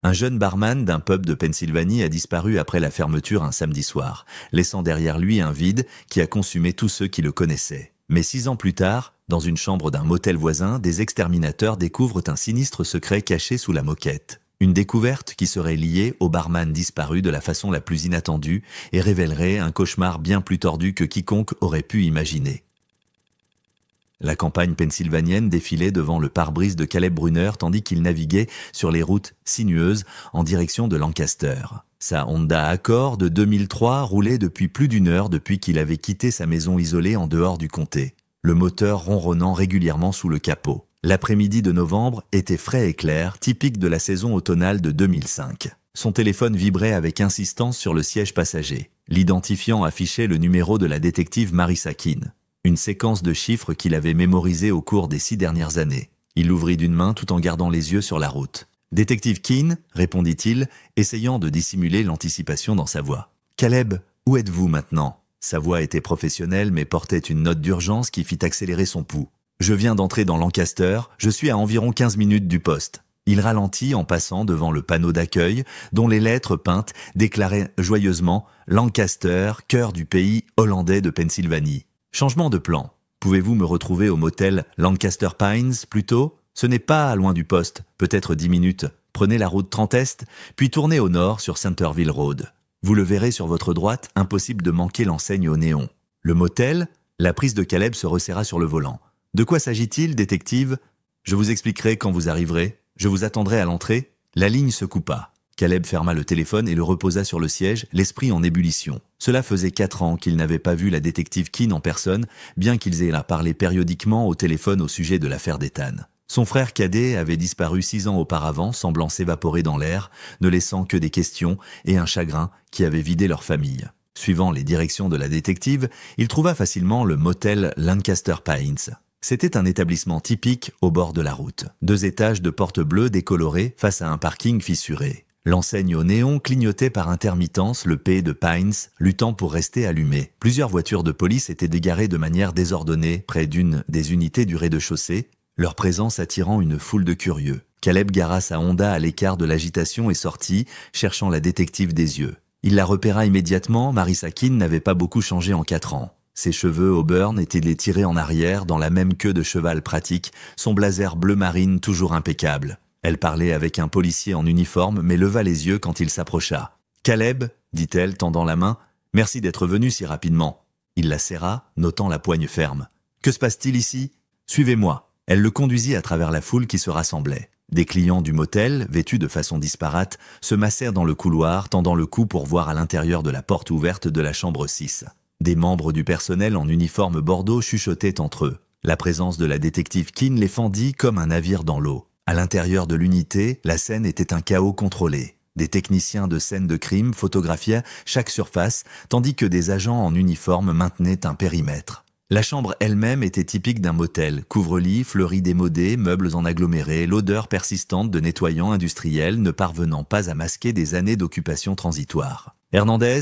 Un jeune barman d'un pub de Pennsylvanie a disparu après la fermeture un samedi soir, laissant derrière lui un vide qui a consumé tous ceux qui le connaissaient. Mais 6 ans plus tard, dans une chambre d'un motel voisin, des exterminateurs découvrent un sinistre secret caché sous la moquette. Une découverte qui serait liée au barman disparu de la façon la plus inattendue et révélerait un cauchemar bien plus tordu que quiconque aurait pu imaginer. La campagne pennsylvanienne défilait devant le pare-brise de Caleb Brunner tandis qu'il naviguait sur les routes sinueuses en direction de Lancaster. Sa Honda Accord de 2003 roulait depuis plus d'une heure depuis qu'il avait quitté sa maison isolée en dehors du comté, le moteur ronronnant régulièrement sous le capot. L'après-midi de novembre était frais et clair, typique de la saison automnale de 2005. Son téléphone vibrait avec insistance sur le siège passager. L'identifiant affichait le numéro de la détective Marissa Keene. Une séquence de chiffres qu'il avait mémorisée au cours des 6 dernières années. Il l'ouvrit d'une main tout en gardant les yeux sur la route. « Détective Keene » répondit-il, essayant de dissimuler l'anticipation dans sa voix. « Caleb, où êtes-vous maintenant ?» Sa voix était professionnelle mais portait une note d'urgence qui fit accélérer son pouls. « Je viens d'entrer dans Lancaster, je suis à environ 15 minutes du poste. » Il ralentit en passant devant le panneau d'accueil dont les lettres peintes déclaraient joyeusement « Lancaster, cœur du pays hollandais de Pennsylvanie ». Changement de plan. Pouvez-vous me retrouver au motel Lancaster Pines plutôt ? Ce n'est pas loin du poste, peut-être 10 minutes. Prenez la route 30 Est, puis tournez au nord sur Centerville Road. Vous le verrez sur votre droite, impossible de manquer l'enseigne au néon. Le motel, la prise de Caleb se resserra sur le volant. De quoi s'agit-il, détective ? Je vous expliquerai quand vous arriverez. Je vous attendrai à l'entrée. La ligne se coupa. Caleb ferma le téléphone et le reposa sur le siège, l'esprit en ébullition. Cela faisait 4 ans qu'il n'avait pas vu la détective Keene en personne, bien qu'ils aient parlé périodiquement au téléphone au sujet de l'affaire d'Ethan. Son frère cadet avait disparu 6 ans auparavant, semblant s'évaporer dans l'air, ne laissant que des questions et un chagrin qui avaient vidé leur famille. Suivant les directions de la détective, il trouva facilement le motel Lancaster Pines. C'était un établissement typique au bord de la route. 2 étages de portes bleues décolorées face à un parking fissuré. L'enseigne au néon clignotait par intermittence le P de Pines, luttant pour rester allumé. Plusieurs voitures de police étaient dégarées de manière désordonnée près d'une des unités du rez-de-chaussée, leur présence attirant une foule de curieux. Caleb gara sa Honda à l'écart de l'agitation et sortit, cherchant la détective des yeux. Il la repéra immédiatement, Marissa Keene n'avait pas beaucoup changé en 4 ans. Ses cheveux auburn étaient tirés en arrière dans la même queue de cheval pratique, son blazer bleu marine toujours impeccable. Elle parlait avec un policier en uniforme, mais leva les yeux quand il s'approcha. « Caleb » dit-elle, tendant la main, « merci d'être venu si rapidement. » Il la serra, notant la poigne ferme. « Que se passe-t-il ici ? Suivez-moi. » Elle le conduisit à travers la foule qui se rassemblait. Des clients du motel, vêtus de façon disparate, se massèrent dans le couloir, tendant le cou pour voir à l'intérieur de la porte ouverte de la chambre 6. Des membres du personnel en uniforme bordeaux chuchotaient entre eux. La présence de la détective Keene les fendit comme un navire dans l'eau. À l'intérieur de l'unité, la scène était un chaos contrôlé. Des techniciens de scène de crime photographiaient chaque surface, tandis que des agents en uniforme maintenaient un périmètre. La chambre elle-même était typique d'un motel. Couvre-lit, fleuris démodés, meubles en agglomérés, l'odeur persistante de nettoyants industriels ne parvenant pas à masquer des années d'occupation transitoire. « Hernandez »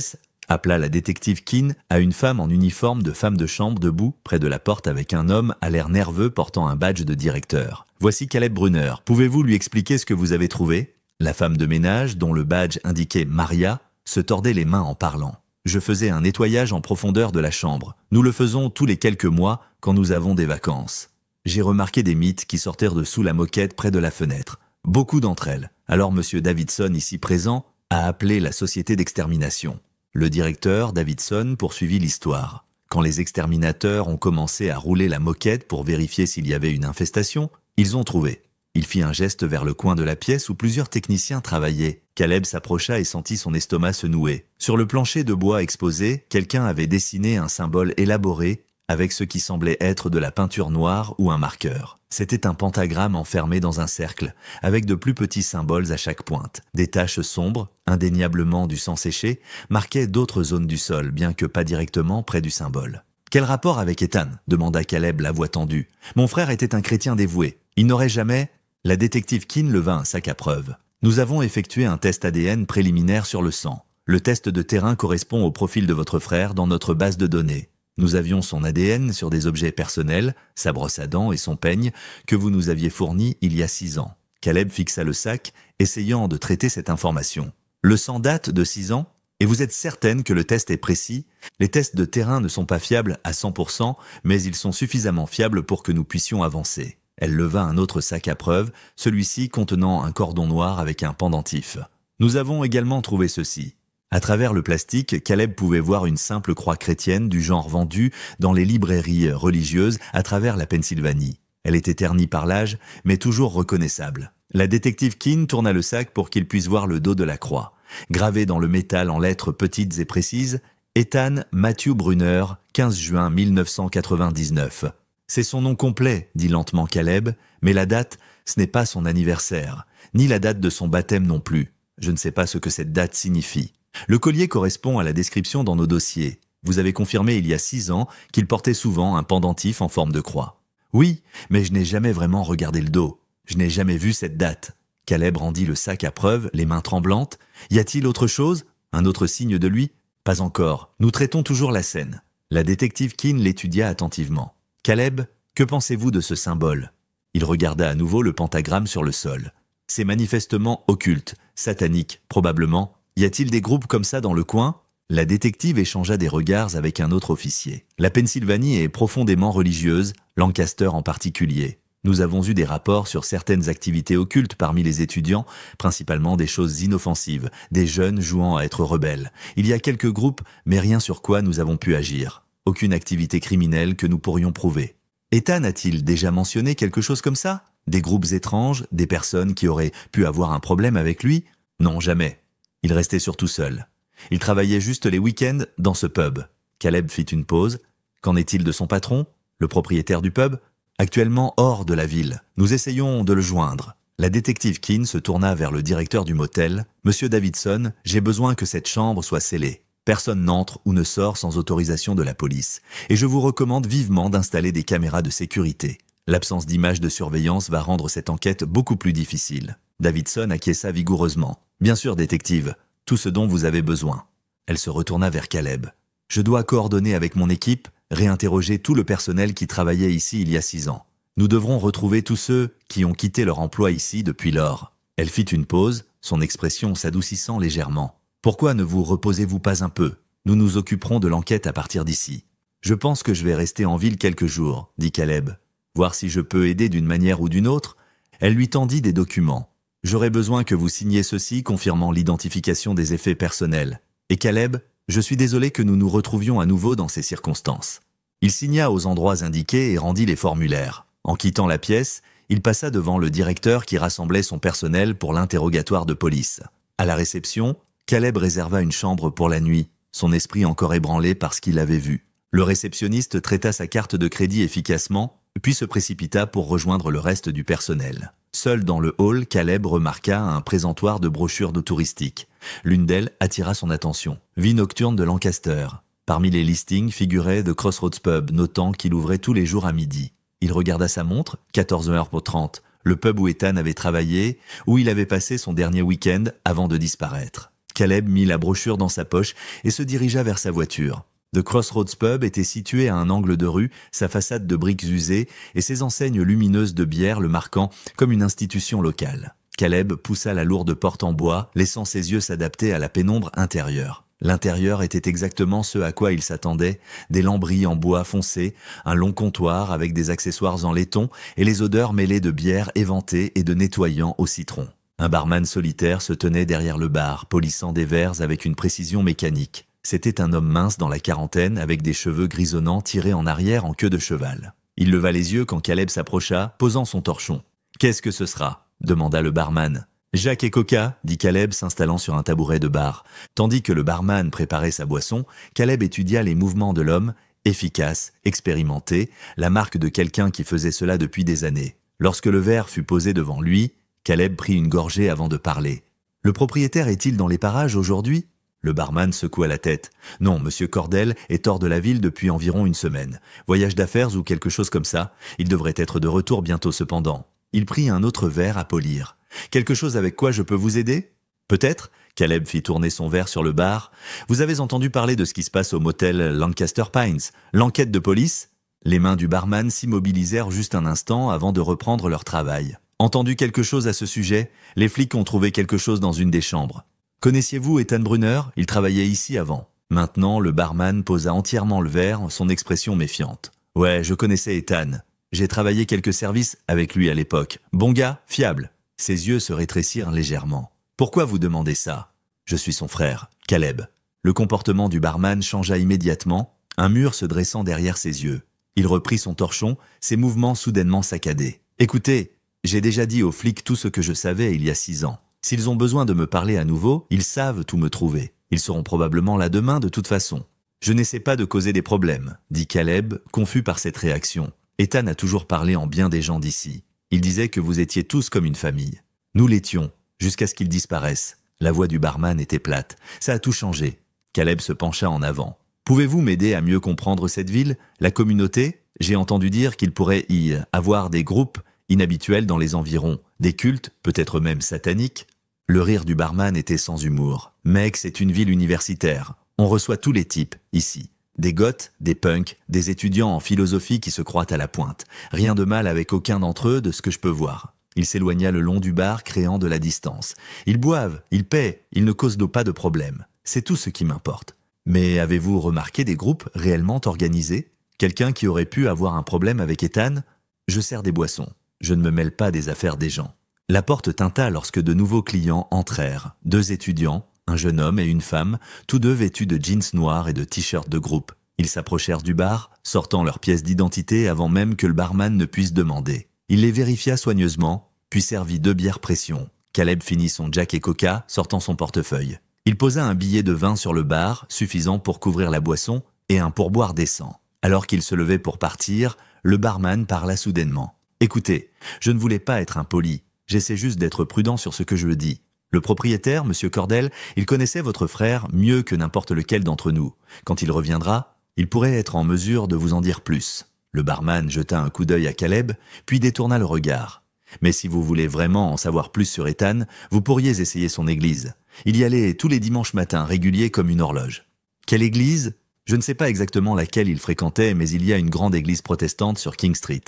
appela la détective Keene à une femme en uniforme de femme de chambre debout près de la porte avec un homme à l'air nerveux portant un badge de directeur. « Voici Caleb Brunner. Pouvez-vous lui expliquer ce que vous avez trouvé ?» La femme de ménage, dont le badge indiquait Maria, se tordait les mains en parlant. « Je faisais un nettoyage en profondeur de la chambre. Nous le faisons tous les quelques mois quand nous avons des vacances. J'ai remarqué des mites qui sortirent de sous la moquette près de la fenêtre. Beaucoup d'entre elles. Alors M. Davidson, ici présent, a appelé la société d'extermination. Le directeur, Davidson, poursuivit l'histoire. Quand les exterminateurs ont commencé à rouler la moquette pour vérifier s'il y avait une infestation, ils ont trouvé. Il fit un geste vers le coin de la pièce où plusieurs techniciens travaillaient. Caleb s'approcha et sentit son estomac se nouer. Sur le plancher de bois exposé, quelqu'un avait dessiné un symbole élaboré avec ce qui semblait être de la peinture noire ou un marqueur. C'était un pentagramme enfermé dans un cercle, avec de plus petits symboles à chaque pointe. Des taches sombres, indéniablement du sang séché, marquaient d'autres zones du sol, bien que pas directement près du symbole. « Quel rapport avec Ethan ?» demanda Caleb, la voix tendue. « Mon frère était un chrétien dévoué. Il n'aurait jamais... » La détective Keene leva un sac à preuves. « Nous avons effectué un test ADN préliminaire sur le sang. Le test de terrain correspond au profil de votre frère dans notre base de données. Nous avions son ADN sur des objets personnels, sa brosse à dents et son peigne, que vous nous aviez fournis il y a 6 ans. » Caleb fixa le sac essayant de traiter cette information. Le sang date de 6 ans et vous êtes certaine que le test est précis. Les tests de terrain ne sont pas fiables à 100%, mais ils sont suffisamment fiables pour que nous puissions avancer. Elle leva un autre sac à preuve, celui-ci contenant un cordon noir avec un pendentif. Nous avons également trouvé ceci. À travers le plastique, Caleb pouvait voir une simple croix chrétienne du genre vendue dans les librairies religieuses à travers la Pennsylvanie. Elle était ternie par l'âge, mais toujours reconnaissable. La détective Keene tourna le sac pour qu'il puisse voir le dos de la croix. Gravé dans le métal en lettres petites et précises, Ethan Matthew Brunner, 15 juin 1999. C'est son nom complet, dit lentement Caleb, mais la date, ce n'est pas son anniversaire, ni la date de son baptême non plus. Je ne sais pas ce que cette date signifie. Le collier correspond à la description dans nos dossiers. Vous avez confirmé il y a 6 ans qu'il portait souvent un pendentif en forme de croix. Oui, mais je n'ai jamais vraiment regardé le dos. Je n'ai jamais vu cette date. Caleb rendit le sac à preuve, les mains tremblantes. Y a-t-il autre chose? Un autre signe de lui? Pas encore. Nous traitons toujours la scène. La détective Keene l'étudia attentivement. Caleb, que pensez-vous de ce symbole? Il regarda à nouveau le pentagramme sur le sol. C'est manifestement occulte, satanique, probablement. Y a-t-il des groupes comme ça dans le coin? La détective échangea des regards avec un autre officier. La Pennsylvanie est profondément religieuse, Lancaster en particulier. Nous avons eu des rapports sur certaines activités occultes parmi les étudiants, principalement des choses inoffensives, des jeunes jouant à être rebelles. Il y a quelques groupes, mais rien sur quoi nous avons pu agir. Aucune activité criminelle que nous pourrions prouver. Ethan a-t-il déjà mentionné quelque chose comme ça? Des groupes étranges, des personnes qui auraient pu avoir un problème avec lui? Non, jamais. Il restait surtout seul. Il travaillait juste les week-ends dans ce pub. Caleb fit une pause. Qu'en est-il de son patron, le propriétaire du pub? Actuellement hors de la ville. Nous essayons de le joindre. La détective Keene se tourna vers le directeur du motel. « Monsieur Davidson, j'ai besoin que cette chambre soit scellée. Personne n'entre ou ne sort sans autorisation de la police. Et je vous recommande vivement d'installer des caméras de sécurité. L'absence d'images de surveillance va rendre cette enquête beaucoup plus difficile. » Davidson acquiesça vigoureusement. « Bien sûr, détective, tout ce dont vous avez besoin. » Elle se retourna vers Caleb. « Je dois coordonner avec mon équipe, réinterroger tout le personnel qui travaillait ici il y a 6 ans. Nous devrons retrouver tous ceux qui ont quitté leur emploi ici depuis lors. » Elle fit une pause, son expression s'adoucissant légèrement. « Pourquoi ne vous reposez-vous pas un peu? Nous nous occuperons de l'enquête à partir d'ici. »« Je pense que je vais rester en ville quelques jours, » dit Caleb. « Voir si je peux aider d'une manière ou d'une autre. » Elle lui tendit des documents. « J'aurai besoin que vous signiez ceci confirmant l'identification des effets personnels. Et Caleb, je suis désolé que nous nous retrouvions à nouveau dans ces circonstances. » Il signa aux endroits indiqués et rendit les formulaires. En quittant la pièce, il passa devant le directeur qui rassemblait son personnel pour l'interrogatoire de police. À la réception, Caleb réserva une chambre pour la nuit, son esprit encore ébranlé par ce qu'il avait vu. Le réceptionniste traita sa carte de crédit efficacement, puis se précipita pour rejoindre le reste du personnel. Seul dans le hall, Caleb remarqua un présentoir de brochures de touristique. L'une d'elles attira son attention. Vie nocturne de Lancaster. Parmi les listings figurait The Crossroads Pub, notant qu'il ouvrait tous les jours à midi. Il regarda sa montre, 14h30, le pub où Ethan avait travaillé, où il avait passé son dernier week-end avant de disparaître. Caleb mit la brochure dans sa poche et se dirigea vers sa voiture. The Crossroads Pub était situé à un angle de rue, sa façade de briques usées et ses enseignes lumineuses de bière le marquant comme une institution locale. Caleb poussa la lourde porte en bois, laissant ses yeux s'adapter à la pénombre intérieure. L'intérieur était exactement ce à quoi il s'attendait, des lambris en bois foncé, un long comptoir avec des accessoires en laiton et les odeurs mêlées de bière éventée et de nettoyant au citron. Un barman solitaire se tenait derrière le bar, polissant des verres avec une précision mécanique. C'était un homme mince dans la quarantaine avec des cheveux grisonnants tirés en arrière en queue de cheval. Il leva les yeux quand Caleb s'approcha, posant son torchon. « Qu'est-ce que ce sera ?» demanda le barman. « Jacques et Coca » dit Caleb s'installant sur un tabouret de bar. Tandis que le barman préparait sa boisson, Caleb étudia les mouvements de l'homme, efficace, expérimenté, la marque de quelqu'un qui faisait cela depuis des années. Lorsque le verre fut posé devant lui, Caleb prit une gorgée avant de parler. « Le propriétaire est-il dans les parages aujourd'hui ?» Le barman secoua la tête. « Non, monsieur Cordell est hors de la ville depuis environ une semaine. Voyage d'affaires ou quelque chose comme ça. Il devrait être de retour bientôt cependant. » Il prit un autre verre à polir. « Quelque chose avec quoi je peux vous aider ?»« Peut-être ?» Caleb fit tourner son verre sur le bar. « Vous avez entendu parler de ce qui se passe au motel Lancaster Pines? L'enquête de police ?» Les mains du barman s'immobilisèrent juste un instant avant de reprendre leur travail. « Entendu quelque chose à ce sujet? Les flics ont trouvé quelque chose dans une des chambres. Connaissiez-vous Ethan Brunner? Il travaillait ici avant. Maintenant, le barman posa entièrement le verre, son expression méfiante. Ouais, je connaissais Ethan. J'ai travaillé quelques services avec lui à l'époque. Bon gars, fiable. Ses yeux se rétrécirent légèrement. Pourquoi vous demandez ça? Je suis son frère, Caleb. Le comportement du barman changea immédiatement, un mur se dressant derrière ses yeux. Il reprit son torchon, ses mouvements soudainement saccadés. Écoutez, j'ai déjà dit aux flics tout ce que je savais il y a 6 ans. S'ils ont besoin de me parler à nouveau, ils savent où me trouver. Ils seront probablement là demain de toute façon. Je n'essaie pas de causer des problèmes, dit Caleb, confus par cette réaction. Ethan a toujours parlé en bien des gens d'ici. Il disait que vous étiez tous comme une famille. Nous l'étions, jusqu'à ce qu'ils disparaissent. La voix du barman était plate. Ça a tout changé. Caleb se pencha en avant. Pouvez-vous m'aider à mieux comprendre cette ville, la communauté? J'ai entendu dire qu'il pourrait y avoir des groupes inhabituels dans les environs, des cultes, peut-être même sataniques. Le rire du barman était sans humour. Mec, c'est une ville universitaire. On reçoit tous les types, ici. Des goths, des punks, des étudiants en philosophie qui se croient à la pointe. Rien de mal avec aucun d'entre eux de ce que je peux voir. Il s'éloigna le long du bar, créant de la distance. Ils boivent, ils paient, ils ne causent pas de problème. C'est tout ce qui m'importe. Mais avez-vous remarqué des groupes réellement organisés? Quelqu'un qui aurait pu avoir un problème avec Ethan? Je sers des boissons. Je ne me mêle pas des affaires des gens. La porte tinta lorsque de nouveaux clients entrèrent. 2 étudiants, un jeune homme et une femme, tous deux vêtus de jeans noirs et de t-shirts de groupe. Ils s'approchèrent du bar, sortant leurs pièces d'identité avant même que le barman ne puisse demander. Il les vérifia soigneusement, puis servit 2 bières pression. Caleb finit son Jack et Coca, sortant son portefeuille. Il posa un billet de 20 sur le bar, suffisant pour couvrir la boisson, et un pourboire décent. Alors qu'il se levait pour partir, le barman parla soudainement. « Écoutez, je ne voulais pas être impoli. J'essaie juste d'être prudent sur ce que je dis. Le propriétaire, Monsieur Cordell, il connaissait votre frère mieux que n'importe lequel d'entre nous. Quand il reviendra, il pourrait être en mesure de vous en dire plus. » Le barman jeta un coup d'œil à Caleb, puis détourna le regard. « Mais si vous voulez vraiment en savoir plus sur Ethan, vous pourriez essayer son église. Il y allait tous les dimanches matins, régulier comme une horloge. » « Quelle église ? Je ne sais pas exactement laquelle il fréquentait, mais il y a une grande église protestante sur King Street.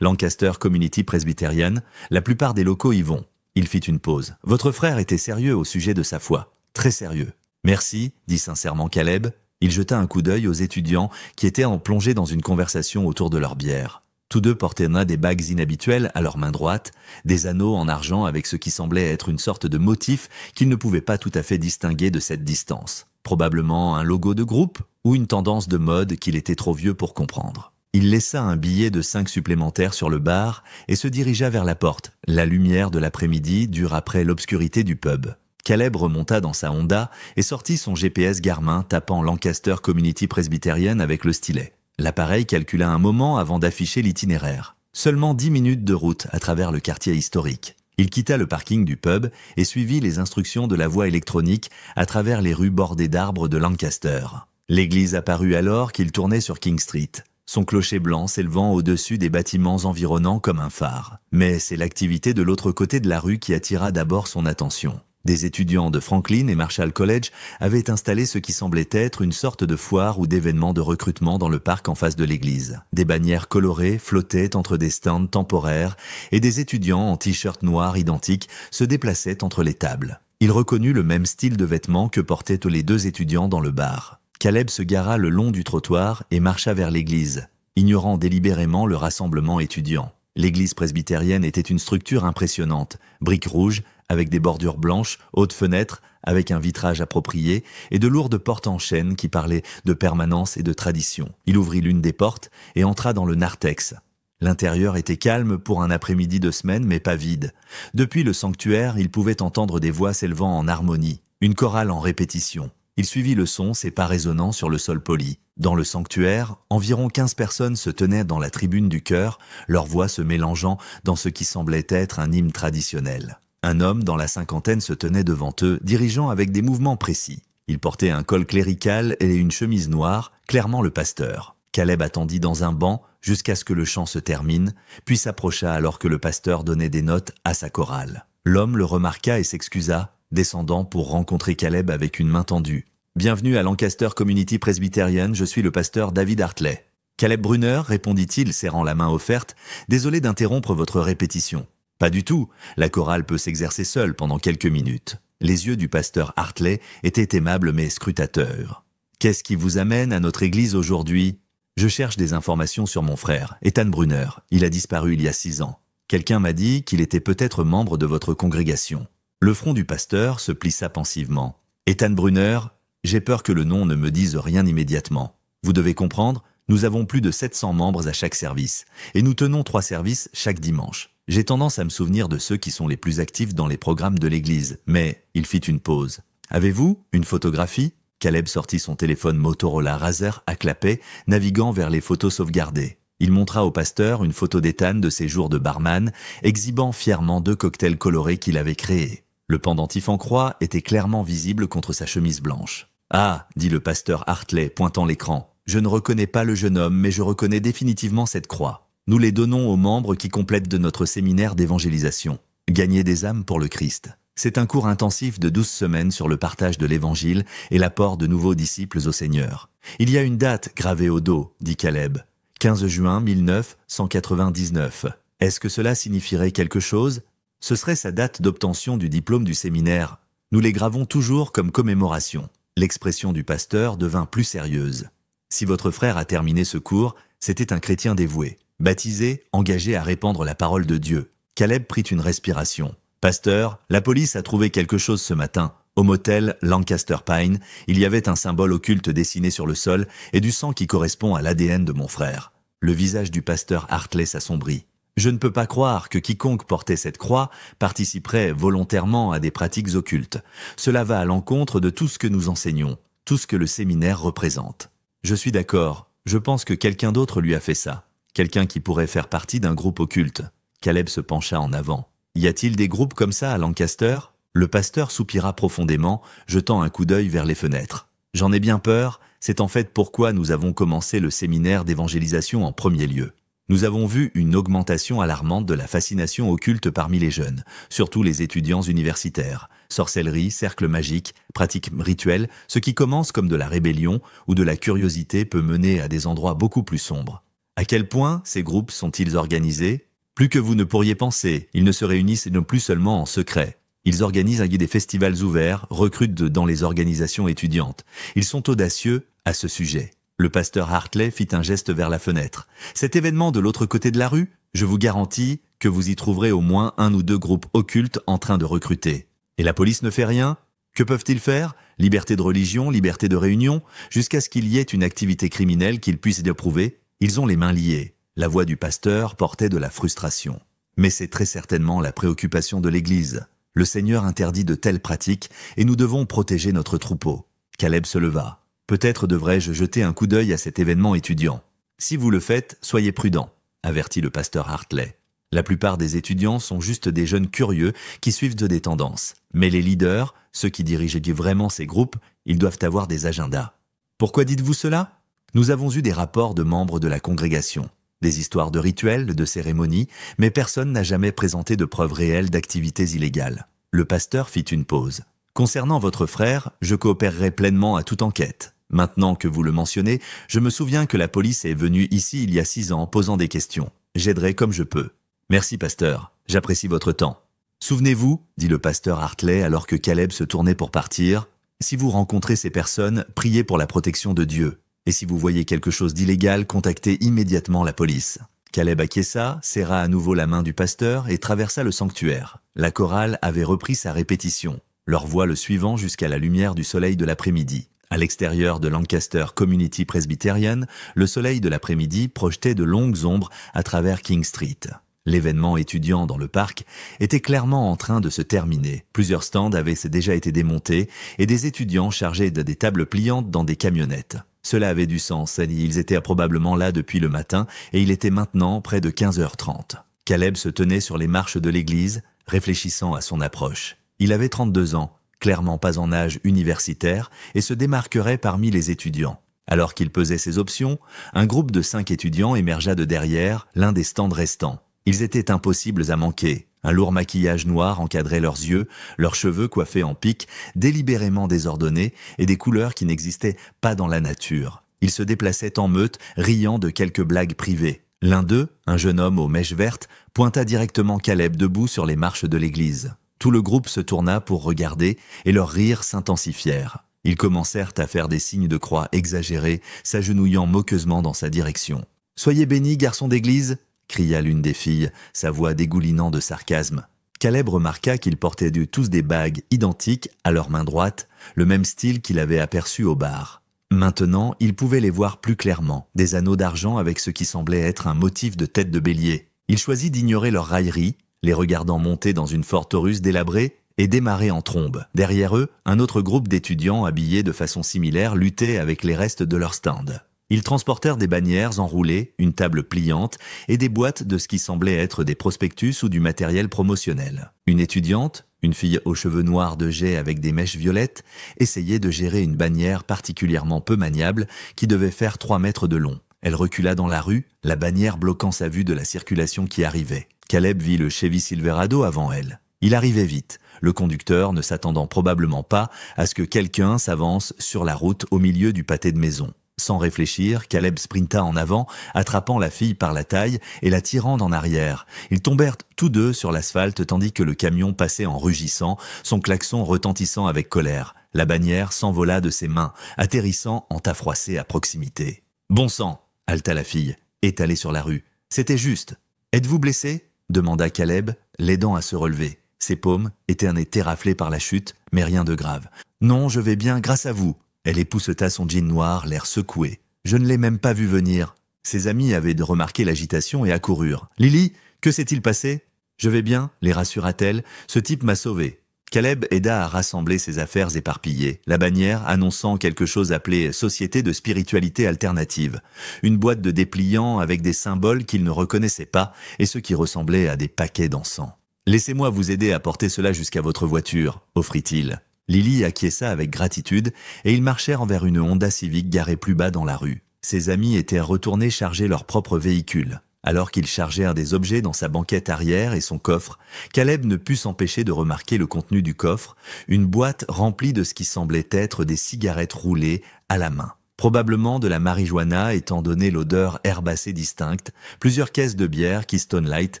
Lancaster Community Presbyterian, la plupart des locaux y vont. » Il fit une pause. « Votre frère était sérieux au sujet de sa foi. Très sérieux. »« Merci, » dit sincèrement Caleb. Il jeta un coup d'œil aux étudiants qui étaient en plongée dans une conversation autour de leur bière. Tous deux portaient des bagues inhabituelles à leur main droite, des anneaux en argent avec ce qui semblait être une sorte de motif qu'ils ne pouvaient pas tout à fait distinguer de cette distance. Probablement un logo de groupe ou une tendance de mode qu'il était trop vieux pour comprendre. Il laissa un billet de 5 supplémentaires sur le bar et se dirigea vers la porte. La lumière de l'après-midi dure après l'obscurité du pub. Caleb remonta dans sa Honda et sortit son GPS Garmin tapant Lancaster Community Presbyterian avec le stylet. L'appareil calcula un moment avant d'afficher l'itinéraire. Seulement 10 minutes de route à travers le quartier historique. Il quitta le parking du pub et suivit les instructions de la voie électronique à travers les rues bordées d'arbres de Lancaster. L'église apparut alors qu'il tournait sur King Street, son clocher blanc s'élevant au-dessus des bâtiments environnants comme un phare. Mais c'est l'activité de l'autre côté de la rue qui attira d'abord son attention. Des étudiants de Franklin et Marshall College avaient installé ce qui semblait être une sorte de foire ou d'événement de recrutement dans le parc en face de l'église. Des bannières colorées flottaient entre des stands temporaires et des étudiants en t-shirt noir identiques se déplaçaient entre les tables. Il reconnut le même style de vêtements que portaient les 2 étudiants dans le bar. Caleb se gara le long du trottoir et marcha vers l'église, ignorant délibérément le rassemblement étudiant. L'église presbytérienne était une structure impressionnante, briques rouges, avec des bordures blanches, hautes fenêtres, avec un vitrage approprié, et de lourdes portes en chêne qui parlaient de permanence et de tradition. Il ouvrit l'une des portes et entra dans le narthex. L'intérieur était calme pour un après-midi de semaine, mais pas vide. Depuis le sanctuaire, il pouvait entendre des voix s'élevant en harmonie, une chorale en répétition. Il suivit le son, ses pas résonnant sur le sol poli. Dans le sanctuaire, environ 15 personnes se tenaient dans la tribune du chœur, leurs voix se mélangeant dans ce qui semblait être un hymne traditionnel. Un homme dans la cinquantaine se tenait devant eux, dirigeant avec des mouvements précis. Il portait un col clérical et une chemise noire, clairement le pasteur. Caleb attendit dans un banc jusqu'à ce que le chant se termine, puis s'approcha alors que le pasteur donnait des notes à sa chorale. L'homme le remarqua et s'excusa, descendant pour rencontrer Caleb avec une main tendue. « Bienvenue à Lancaster Community Presbyterian, je suis le pasteur David Hartley. »« Caleb Brunner, répondit-il, serrant la main offerte, « désolé d'interrompre votre répétition. » Pas du tout, la chorale peut s'exercer seule pendant quelques minutes. Les yeux du pasteur Hartley étaient aimables mais scrutateurs. Qu'est-ce qui vous amène à notre église aujourd'hui? Je cherche des informations sur mon frère, Ethan Brunner. Il a disparu il y a 6 ans. Quelqu'un m'a dit qu'il était peut-être membre de votre congrégation. Le front du pasteur se plissa pensivement. Ethan Brunner, j'ai peur que le nom ne me dise rien immédiatement. Vous devez comprendre, nous avons plus de 700 membres à chaque service, et nous tenons 3 services chaque dimanche. J'ai tendance à me souvenir de ceux qui sont les plus actifs dans les programmes de l'église, mais il fit une pause. Avez-vous une photographie? Caleb sortit son téléphone Motorola Razr à clapet, naviguant vers les photos sauvegardées. Il montra au pasteur une photo d'Ethan de ses jours de barman, exhibant fièrement 2 cocktails colorés qu'il avait créés. Le pendentif en croix était clairement visible contre sa chemise blanche. « Ah !» dit le pasteur Hartley, pointant l'écran. « Je ne reconnais pas le jeune homme, mais je reconnais définitivement cette croix. Nous les donnons aux membres qui complètent de notre séminaire d'évangélisation. Gagner des âmes pour le Christ. C'est un cours intensif de 12 semaines sur le partage de l'Évangile et l'apport de nouveaux disciples au Seigneur. Il y a une date gravée au dos, dit Caleb. 15 juin 1999. Est-ce que cela signifierait quelque chose? Ce serait sa date d'obtention du diplôme du séminaire. Nous les gravons toujours comme commémoration. L'expression du pasteur devint plus sérieuse. Si votre frère a terminé ce cours, c'était un chrétien dévoué, baptisé, engagé à répandre la parole de Dieu. Caleb prit une respiration. Pasteur, la police a trouvé quelque chose ce matin. Au motel Lancaster Pine, il y avait un symbole occulte dessiné sur le sol et du sang qui correspond à l'ADN de mon frère. Le visage du pasteur Hartley s'assombrit. Je ne peux pas croire que quiconque portait cette croix participerait volontairement à des pratiques occultes. Cela va à l'encontre de tout ce que nous enseignons, tout ce que le séminaire représente. Je suis d'accord, je pense que quelqu'un d'autre lui a fait ça. Quelqu'un qui pourrait faire partie d'un groupe occulte. Caleb se pencha en avant. Y a-t-il des groupes comme ça à Lancaster? Le pasteur soupira profondément, jetant un coup d'œil vers les fenêtres. J'en ai bien peur, c'est en fait pourquoi nous avons commencé le séminaire d'évangélisation en premier lieu. Nous avons vu une augmentation alarmante de la fascination occulte parmi les jeunes, surtout les étudiants universitaires. Sorcellerie, cercles magiques, pratiques rituelles, ce qui commence comme de la rébellion ou de la curiosité peut mener à des endroits beaucoup plus sombres. À quel point ces groupes sont-ils organisés? Plus que vous ne pourriez penser, ils ne se réunissent non plus seulement en secret. Ils organisent des festivals ouverts, recrutent dans les organisations étudiantes. Ils sont audacieux à ce sujet. Le pasteur Hartley fit un geste vers la fenêtre. Cet événement de l'autre côté de la rue, je vous garantis que vous y trouverez au moins 1 ou 2 groupes occultes en train de recruter. Et la police ne fait rien? Que peuvent-ils faire? Liberté de religion, liberté de réunion, jusqu'à ce qu'il y ait une activité criminelle qu'ils puissent éprouver. Ils ont les mains liées. La voix du pasteur portait de la frustration. Mais c'est très certainement la préoccupation de l'Église. Le Seigneur interdit de telles pratiques et nous devons protéger notre troupeau. Caleb se leva. Peut-être devrais-je jeter un coup d'œil à cet événement étudiant. Si vous le faites, soyez prudent, avertit le pasteur Hartley. La plupart des étudiants sont juste des jeunes curieux qui suivent des tendances. Mais les leaders, ceux qui dirigent vraiment ces groupes, ils doivent avoir des agendas. Pourquoi dites-vous cela? Nous avons eu des rapports de membres de la congrégation. Des histoires de rituels, de cérémonies, mais personne n'a jamais présenté de preuves réelles d'activités illégales. Le pasteur fit une pause. Concernant votre frère, je coopérerai pleinement à toute enquête. Maintenant que vous le mentionnez, je me souviens que la police est venue ici il y a 6 ans posant des questions. J'aiderai comme je peux. Merci, pasteur. J'apprécie votre temps. Souvenez-vous, dit le pasteur Hartley alors que Caleb se tournait pour partir, si vous rencontrez ces personnes, priez pour la protection de Dieu. Et si vous voyez quelque chose d'illégal, contactez immédiatement la police. Caleb acquiesça, serra à nouveau la main du pasteur et traversa le sanctuaire. La chorale avait repris sa répétition, leur voix le suivant jusqu'à la lumière du soleil de l'après-midi. À l'extérieur de Lancaster Community Presbyterian, le soleil de l'après-midi projetait de longues ombres à travers King Street. L'événement étudiant dans le parc était clairement en train de se terminer. Plusieurs stands avaient déjà été démontés et des étudiants chargés de des tables pliantes dans des camionnettes. Cela avait du sens, ils étaient probablement là depuis le matin et il était maintenant près de 15h30. Caleb se tenait sur les marches de l'église, réfléchissant à son approche. Il avait 32 ans, clairement pas en âge universitaire, et se démarquerait parmi les étudiants. Alors qu'il pesait ses options, un groupe de 5 étudiants émergea de derrière l'un des stands restants. Ils étaient impossibles à manquer. Un lourd maquillage noir encadrait leurs yeux, leurs cheveux coiffés en pique, délibérément désordonnés et des couleurs qui n'existaient pas dans la nature. Ils se déplaçaient en meute, riant de quelques blagues privées. L'un d'eux, un jeune homme aux mèches vertes, pointa directement Caleb debout sur les marches de l'église. Tout le groupe se tourna pour regarder et leurs rires s'intensifièrent. Ils commencèrent à faire des signes de croix exagérés, s'agenouillant moqueusement dans sa direction. « Soyez bénis, garçon d'église !» cria l'une des filles, sa voix dégoulinant de sarcasme. Caleb remarqua qu'ils portaient tous des bagues identiques à leur main droite, le même style qu'il avait aperçu au bar. Maintenant, il pouvait les voir plus clairement, des anneaux d'argent avec ce qui semblait être un motif de tête de bélier. Il choisit d'ignorer leur raillerie, les regardant monter dans une Ford Taurus délabrée et démarrer en trombe. Derrière eux, un autre groupe d'étudiants habillés de façon similaire luttait avec les restes de leur stand. Ils transportèrent des bannières enroulées, une table pliante et des boîtes de ce qui semblait être des prospectus ou du matériel promotionnel. Une étudiante, une fille aux cheveux noirs de jais avec des mèches violettes, essayait de gérer une bannière particulièrement peu maniable qui devait faire 3 mètres de long. Elle recula dans la rue, la bannière bloquant sa vue de la circulation qui arrivait. Caleb vit le Chevy Silverado avant elle. Il arrivait vite, le conducteur ne s'attendant probablement pas à ce que quelqu'un s'avance sur la route au milieu du pâté de maison. Sans réfléchir, Caleb sprinta en avant, attrapant la fille par la taille et la tirant en arrière. Ils tombèrent tous deux sur l'asphalte tandis que le camion passait en rugissant, son klaxon retentissant avec colère. La bannière s'envola de ses mains, atterrissant enta froissé à proximité. « Bon sang !» halta la fille, étalée sur la rue. « C'était juste. Êtes-vous blessé ?» demanda Caleb, l'aidant à se relever. Ses paumes étaient raflées par la chute, mais rien de grave. « Non, je vais bien grâce à vous. » Elle épousseta son jean noir, l'air secoué. « Je ne l'ai même pas vu venir. » Ses amis avaient remarqué l'agitation et accoururent. « Lily, que s'est-il passé ?»« Je vais bien, les rassura-t-elle. Ce type m'a sauvé. » Caleb aida à rassembler ses affaires éparpillées, la bannière annonçant quelque chose appelé « Société de spiritualité alternative », une boîte de dépliants avec des symboles qu'il ne reconnaissait pas et ce qui ressemblait à des paquets d'encens. « Laissez-moi vous aider à porter cela jusqu'à votre voiture », offrit-il. Lily acquiesça avec gratitude et ils marchèrent envers une Honda Civic garée plus bas dans la rue. Ses amis étaient retournés charger leur propre véhicule. Alors qu'ils chargèrent des objets dans sa banquette arrière et son coffre, Caleb ne put s'empêcher de remarquer le contenu du coffre, une boîte remplie de ce qui semblait être des cigarettes roulées à la main. Probablement de la marijuana étant donné l'odeur herbacée distincte, plusieurs caisses de bière Keystone Light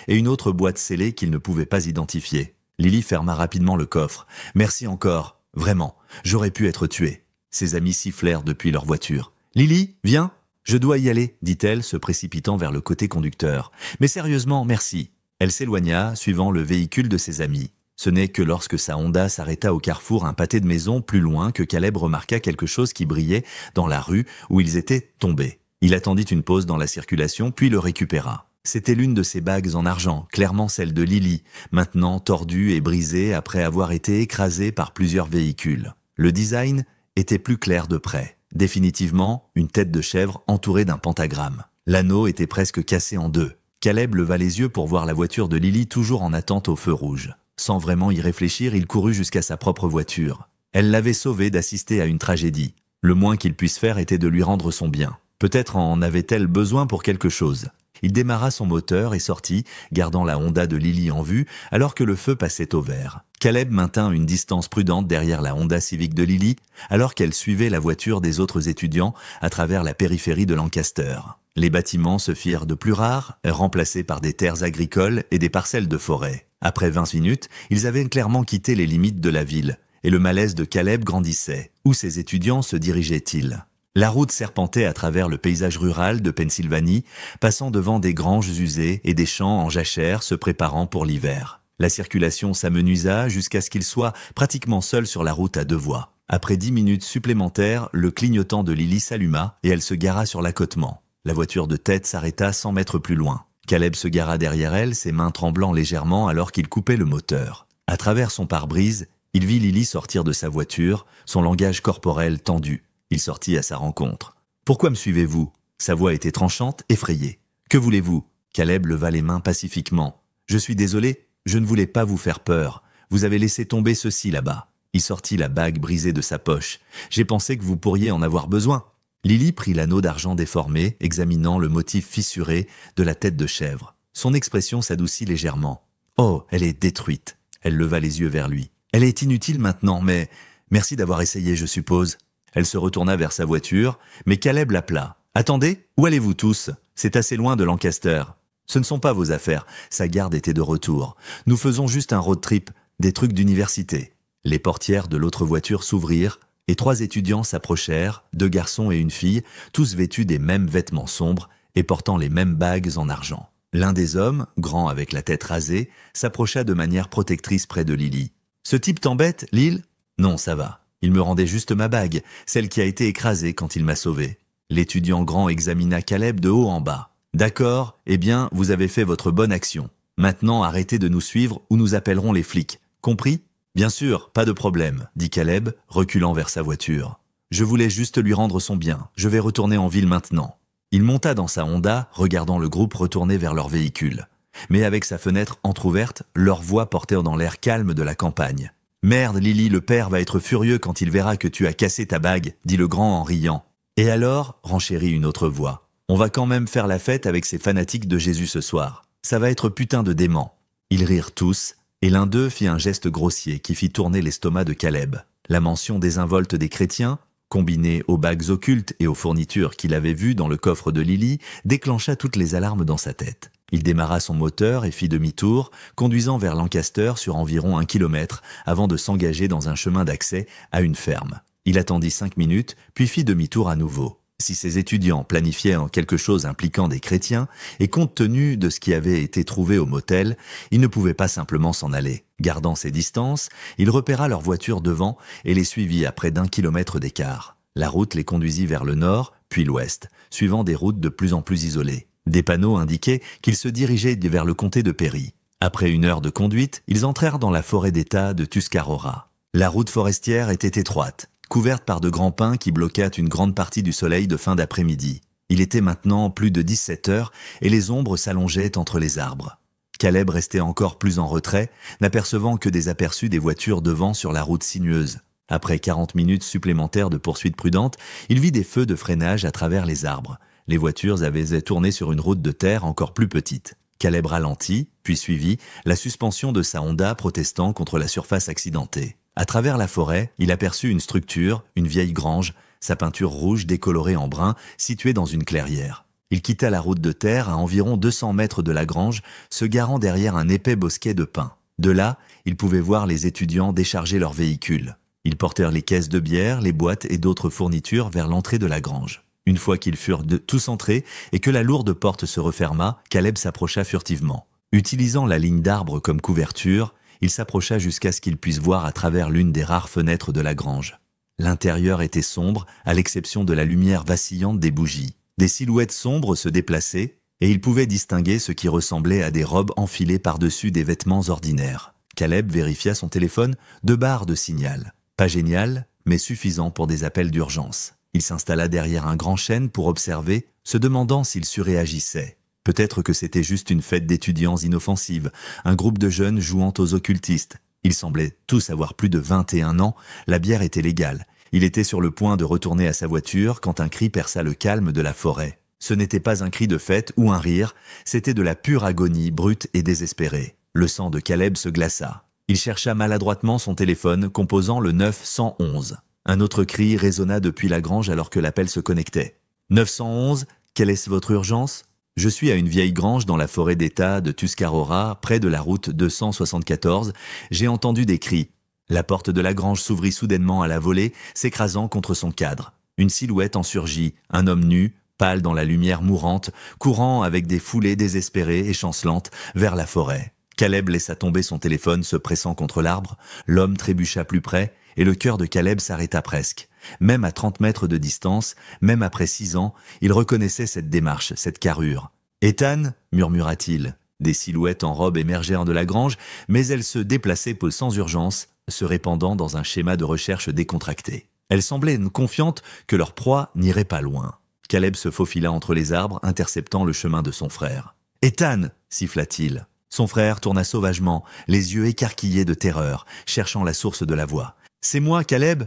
et une autre boîte scellée qu'il ne pouvait pas identifier. Lily ferma rapidement le coffre. « Merci encore. Vraiment, j'aurais pu être tué. » Ses amis sifflèrent depuis leur voiture. « Lily, viens !»« Je dois y aller, » dit-elle, se précipitant vers le côté conducteur. « Mais sérieusement, merci. » Elle s'éloigna, suivant le véhicule de ses amis. Ce n'est que lorsque sa Honda s'arrêta au carrefour un pâté de maison plus loin que Caleb remarqua quelque chose qui brillait dans la rue où ils étaient tombés. Il attendit une pause dans la circulation, puis le récupéra. C'était l'une de ses bagues en argent, clairement celle de Lily, maintenant tordue et brisée après avoir été écrasée par plusieurs véhicules. Le design était plus clair de près. Définitivement, une tête de chèvre entourée d'un pentagramme. L'anneau était presque cassé en deux. Caleb leva les yeux pour voir la voiture de Lily toujours en attente au feu rouge. Sans vraiment y réfléchir, il courut jusqu'à sa propre voiture. Elle l'avait sauvé d'assister à une tragédie. Le moins qu'il puisse faire était de lui rendre son bien. Peut-être en avait-elle besoin pour quelque chose. Il démarra son moteur et sortit, gardant la Honda de Lily en vue, alors que le feu passait au vert. Caleb maintint une distance prudente derrière la Honda Civic de Lily, alors qu'elle suivait la voiture des autres étudiants à travers la périphérie de Lancaster. Les bâtiments se firent de plus rares, remplacés par des terres agricoles et des parcelles de forêt. Après 20 minutes, ils avaient clairement quitté les limites de la ville, et le malaise de Caleb grandissait. Où ces étudiants se dirigeaient-ils ? La route serpentait à travers le paysage rural de Pennsylvanie, passant devant des granges usées et des champs en jachère se préparant pour l'hiver. La circulation s'amenuisa jusqu'à ce qu'il soit pratiquement seul sur la route à 2 voies. Après 10 minutes supplémentaires, le clignotant de Lily s'alluma et elle se gara sur l'accotement. La voiture de tête s'arrêta 100 mètres plus loin. Caleb se gara derrière elle, ses mains tremblant légèrement alors qu'il coupait le moteur. À travers son pare-brise, il vit Lily sortir de sa voiture, son langage corporel tendu. Il sortit à sa rencontre. « Pourquoi me suivez-vous » Sa voix était tranchante, effrayée. « Que voulez-vous » Caleb leva les mains pacifiquement. « Je suis désolé, je ne voulais pas vous faire peur. Vous avez laissé tomber ceci là-bas. » Il sortit la bague brisée de sa poche. « J'ai pensé que vous pourriez en avoir besoin. » Lily prit l'anneau d'argent déformé, examinant le motif fissuré de la tête de chèvre. Son expression s'adoucit légèrement. « Oh, elle est détruite. » Elle leva les yeux vers lui. « Elle est inutile maintenant, mais merci d'avoir essayé, je suppose. » Elle se retourna vers sa voiture, mais Caleb l'appela. « Attendez, où allez-vous tous » C'est assez loin de Lancaster. Ce ne sont pas vos affaires, sa garde était de retour. Nous faisons juste un road trip, des trucs d'université. Les portières de l'autre voiture s'ouvrirent, et 3 étudiants s'approchèrent, 2 garçons et une fille, tous vêtus des mêmes vêtements sombres et portant les mêmes bagues en argent. L'un des hommes, grand avec la tête rasée, s'approcha de manière protectrice près de Lily. « Ce type t'embête, Lil ?»« Non, ça va. Il me rendait juste ma bague, celle qui a été écrasée quand il m'a sauvé. » L'étudiant grand examina Caleb de haut en bas. « D'accord, eh bien, vous avez fait votre bonne action. Maintenant, arrêtez de nous suivre ou nous appellerons les flics. Compris ? » « Bien sûr, pas de problème, » dit Caleb, reculant vers sa voiture. « Je voulais juste lui rendre son bien. Je vais retourner en ville maintenant. » Il monta dans sa Honda, regardant le groupe retourner vers leur véhicule. Mais avec sa fenêtre entr'ouverte, leur voix portait dans l'air calme de la campagne. « Merde, Lily, le père va être furieux quand il verra que tu as cassé ta bague, » dit le grand en riant. « Et alors ?» renchérit une autre voix. « On va quand même faire la fête avec ces fanatiques de Jésus ce soir. Ça va être putain de dément. » Ils rirent tous, et l'un d'eux fit un geste grossier qui fit tourner l'estomac de Caleb. La mention désinvolte des chrétiens, combinée aux bagues occultes et aux fournitures qu'il avait vues dans le coffre de Lily, déclencha toutes les alarmes dans sa tête. Il démarra son moteur et fit demi-tour, conduisant vers Lancaster sur environ 1 kilomètre avant de s'engager dans un chemin d'accès à une ferme. Il attendit 5 minutes, puis fit demi-tour à nouveau. Si ses étudiants planifiaient en quelque chose impliquant des chrétiens, et compte tenu de ce qui avait été trouvé au motel, il ne pouvait pas simplement s'en aller. Gardant ses distances, il repéra leur voiture devant et les suivit à près d'1 kilomètre d'écart. La route les conduisit vers le nord, puis l'ouest, suivant des routes de plus en plus isolées. Des panneaux indiquaient qu'ils se dirigeaient vers le comté de Perry. Après 1 heure de conduite, ils entrèrent dans la forêt d'État de Tuscarora. La route forestière était étroite, couverte par de grands pins qui bloquaient une grande partie du soleil de fin d'après-midi. Il était maintenant plus de 17 heures et les ombres s'allongeaient entre les arbres. Caleb restait encore plus en retrait, n'apercevant que des aperçus des voitures devant sur la route sinueuse. Après 40 minutes supplémentaires de poursuite prudente, il vit des feux de freinage à travers les arbres. Les voitures avaient tourné sur une route de terre encore plus petite. Caleb ralentit, puis suivit, la suspension de sa Honda protestant contre la surface accidentée. À travers la forêt, il aperçut une structure, une vieille grange, sa peinture rouge décolorée en brun, située dans une clairière. Il quitta la route de terre à environ 200 mètres de la grange, se garant derrière un épais bosquet de pins. De là, il pouvait voir les étudiants décharger leurs véhicules. Ils portèrent les caisses de bière, les boîtes et d'autres fournitures vers l'entrée de la grange. Une fois qu'ils furent tous entrés et que la lourde porte se referma, Caleb s'approcha furtivement. Utilisant la ligne d'arbres comme couverture, il s'approcha jusqu'à ce qu'il puisse voir à travers l'une des rares fenêtres de la grange. L'intérieur était sombre, à l'exception de la lumière vacillante des bougies. Des silhouettes sombres se déplaçaient, et il pouvait distinguer ce qui ressemblait à des robes enfilées par-dessus des vêtements ordinaires. Caleb vérifia son téléphone, 2 barres de signal. Pas génial, mais suffisant pour des appels d'urgence. Il s'installa derrière un grand chêne pour observer, se demandant s'il surréagissait. Peut-être que c'était juste une fête d'étudiants inoffensive, un groupe de jeunes jouant aux occultistes. Ils semblaient tous avoir plus de 21 ans, la bière était légale. Il était sur le point de retourner à sa voiture quand un cri perça le calme de la forêt. Ce n'était pas un cri de fête ou un rire, c'était de la pure agonie brute et désespérée. Le sang de Caleb se glaça. Il chercha maladroitement son téléphone, composant le 911. Un autre cri résonna depuis la grange alors que l'appel se connectait. « 911, quelle est votre urgence ? Je suis à une vieille grange dans la forêt d'État de Tuscarora, près de la route 274. J'ai entendu des cris. » La porte de la grange s'ouvrit soudainement à la volée, s'écrasant contre son cadre. Une silhouette en surgit, un homme nu, pâle dans la lumière mourante, courant avec des foulées désespérées et chancelantes vers la forêt. Caleb laissa tomber son téléphone se pressant contre l'arbre, l'homme trébucha plus près, et le cœur de Caleb s'arrêta presque. Même à 30 mètres de distance, même après 6 ans, il reconnaissait cette démarche, cette carrure. « Ethan » murmura-t-il. Des silhouettes en robe émergèrent de la grange, mais elles se déplaçaient sans urgence, se répandant dans un schéma de recherche décontracté. Elles semblaient confiantes que leur proie n'irait pas loin. Caleb se faufila entre les arbres, interceptant le chemin de son frère. « Ethan » siffla-t-il. Son frère tourna sauvagement, les yeux écarquillés de terreur, cherchant la source de la voix. « C'est moi, Caleb ?»«